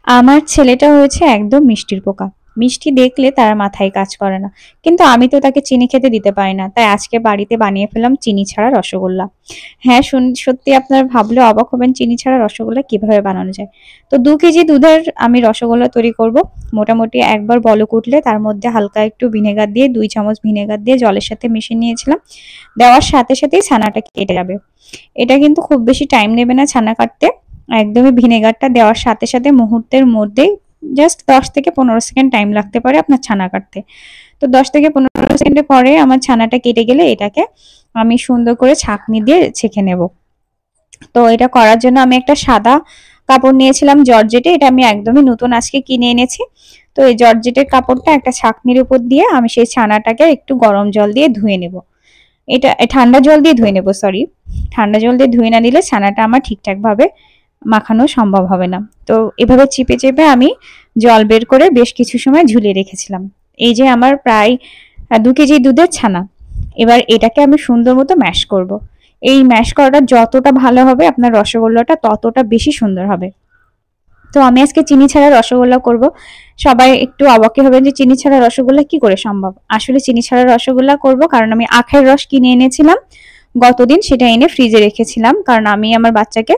আমার ছেলেটা হয়েছে একদম মিষ্টির পোকা। মিষ্টি দেখলে তার মাথায় কাজ করে না। কিন্তু আমি তো তাকে চিনি খেতে দিতে পারি না। তাই আজকে বাড়িতে বানিয়ে ফেললাম চিনি ছাড়া রসগোল্লা। হ্যাঁ, সত্যি আপনারা ভাবলে অবাক হবেন চিনি ছাড়া রসগোল্লা কিভাবে বানানো যায়। তো ২ কেজি দুধের আমি রসগোল্লা তৈরি করব। মোটামুটি একবার বলক উঠলে তার মধ্যে হালকা একটু ভিনেগার দিয়ে ২ চামচ ভিনেগার দিয়ে জলের সাথে মিশিয়ে নিয়েছিলাম। দেওয়ার সাথে সাথেই ছানাটা কেটে যাবে। এটা কিন্তু খুব বেশি টাইম নেবে না ছানা কাটতে। একদমই ভিনেগারটা দেওয়ার সাথে সাথে মুহূর্তের মধ্যেই জাস্ট ১০ থেকে ১৫ সেকেন্ড টাইম লাগতে পারে আপনার ছানা কাটতে। তো ১০ থেকে ১৫ সেকেন্ডের পরে আমার ছানাটা কেটে গেলে এটাকে আমি সুন্দর করে ছাঁকনি দিয়ে ছেঁকে নেব। তো এটা করার জন্য আমি একটা সাদা কাপড় নিয়েছিলাম জর্জেটে, এটা আমি একদমই নতুন আজকে কিনে এনেছি। তো এই জর্জেটের কাপড়টা একটা ছাঁকনির উপর দিয়ে আমি সেই ছানাটাকে একটু গরম জল দিয়ে ধুয়ে নেব। এটা ঠান্ডা জল দিয়ে ধুয়ে নেব, সরি। ঠান্ডা জল দিয়ে ধুয়ে না নিলে ছানাটা আমার ঠিকঠাক ভাবে মাখানো সম্ভব হবে না। তো এভাবে চিপে চেপে আমি জল বের করে বেশ কিছু সময় ঝুলিয়ে রেখেছিলাম। এই যে আমার প্রায় ২ কেজি দুধের ছানা। এবার এটাকে আমি সুন্দর মতো ম্যাশ করব। এই ম্যাশ করাটা যতটা ভালো হবে আপনার রসগোল্লাটা ততটা বেশি সুন্দর হবে। তো আমি আজকে চিনি ছাড়া রসগোল্লা করব। সবাই একটু অবাকই হবেন যে চিনি ছাড়া রসগোল্লা কি করে সম্ভব। আসলে চিনি ছাড়া রসগোল্লা করব কারণ আমি আখের রস কিনে এনেছিলাম গতদিন, সেটা এনে ফ্রিজে রেখেছিলাম। কারণ আমি আমার বাচ্চাকে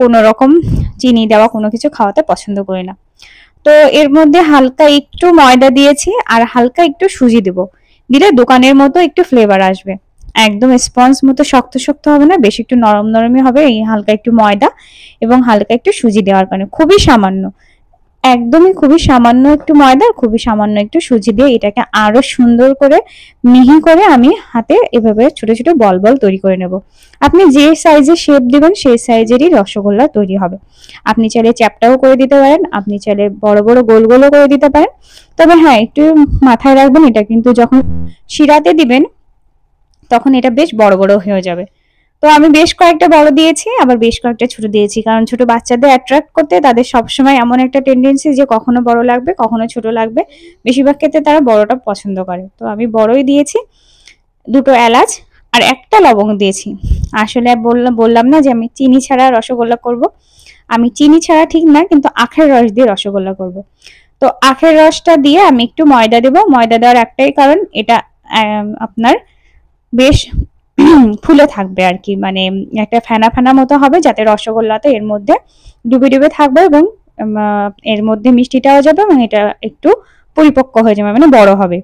কোনো রকম চিনি দেওয়া কোনো কিছু খাওয়াতে পছন্দ করি না। তো এর মধ্যে হালকা একটু ময়দা দিয়েছি আর হালকা একটু সুজি দেব। দিলে দোকানের মতো একটু ফ্লেভার আসবে। একদম স্পঞ্জ মতো শক্ত শক্ত হবে না, বেশ একটু নরম নরমই হবে। এই হালকা একটু ময়দা এবং হালকা একটু সুজি দেওয়ার কারণে খুবই সামান্য, একদমই খুবই সামান্য একটু ময়দা আর খুবই সামান্য একটু সুজি দিয়ে এটাকে আরো সুন্দর করে মিহি করে আমি হাতে এভাবে ছোট ছোট বল বল তৈরি করে নেব। আপনি যে সাইজে শেপ দিবেন সেই সাইজেরই রসগোল্লা তৈরি হবে। আপনি চাইলে চ্যাপ্টাও করে দিতে পারেন, আপনি চাইলে বড় বড় গোল গোলও করে দিতে পারেন। তবে হ্যাঁ, একটু মাথায় রাখবেন এটা কিন্তু যখন শিরাতে দিবেন তখন এটা বেশ বড় বড় হয়ে যাবে। তো আমি বেশ কয়েকটা বড় দিয়েছি, আবার বেশ কয়েকটা ছোট দিয়েছি, কারণ ছোট বাচ্চাদের অ্যাট্রাক্ট করতে তাদের সবসময় এমন একটা টেন্ডেন্সি যে কখনো বড় লাগবে কখনো ছোট লাগবে। বেশিরভাগ ক্ষেত্রে তারা বড়টা পছন্দ করে। তো আমি বড়ই দিয়েছি। ২টো এলাচ আর একটা লবঙ্গ দিয়েছি। আসলে বললাম না যে আমি চিনি ছাড়া রসগোল্লা করব। আমি চিনি ছাড়া ঠিক না, কিন্তু আখের রস দিয়ে রসগোল্লা করব। তো আখের রসটা দিয়ে আমি একটু ময়দা দেব। ময়দা দেওয়ার একটাই কারণ, এটা আপনার বেশ ফুলে থাকবে আর কি, মানে একটা ফেনা ফেনা মতো হবে যাতে রসগোল্লাতে এর মধ্যে ডুবে ডুবে থাকবে এবং এর মধ্যে মিষ্টিটাও যাবে এবং এটা একটু পরিপক্ক হয়ে যাবে, মানে বড় হবে।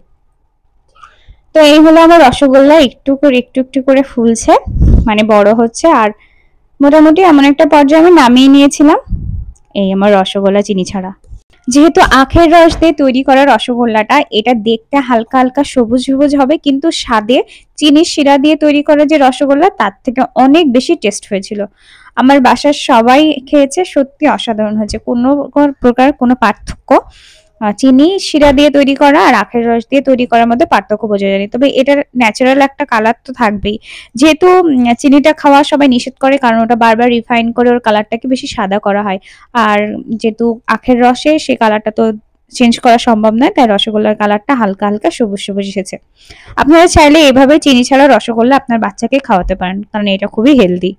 তো এই হলো আমার রসগোল্লা, একটু করে একটু একটু করে ফুলছে, মানে বড় হচ্ছে। আর মোটামুটি এমন একটা পর্যায়ে আমি নামিয়ে নিয়েছিলাম। এই আমার রসগোল্লা চিনি ছাড়া। যেহেতু আখের রস দিয়ে তৈরি করা রসগোল্লাটা, এটা দেখতে হালকা হালকা সবুজ সবুজ হবে, কিন্তু স্বাদে চিনির শিরা দিয়ে তৈরি করা যে রসগোল্লা তার থেকে অনেক বেশি টেস্ট হয়েছিল। আমার বাসার সবাই খেয়েছে, সত্যি অসাধারণ হয়েছে। কোনো প্রকার কোনো পার্থক্য চিনি শিরা দিয়ে তৈরি করা আর আখের রস দিয়ে তৈরি করার মধ্যে পার্থক্য বোঝা যায়নি। তবে এটার ন্যাচারাল একটা কালার তো থাকবেই। যেহেতু চিনিটা খাওয়া সবাই নিষেধ করে, কারণ ওটা বারবার রিফাইন করে ওর কালারটাকে বেশি সাদা করা হয়। আর যেহেতু আখের রসে সেই কালারটা তো চেঞ্জ করা সম্ভব নয়, তাই রসগোল্লার কালারটা হালকা হালকা সবুজ সবুজ এসেছে। আপনারা চাইলে এভাবে চিনি ছাড়া রসগোল্লা আপনার বাচ্চাকে খাওয়াতে পারেন, কারণ এটা খুবই হেলদি।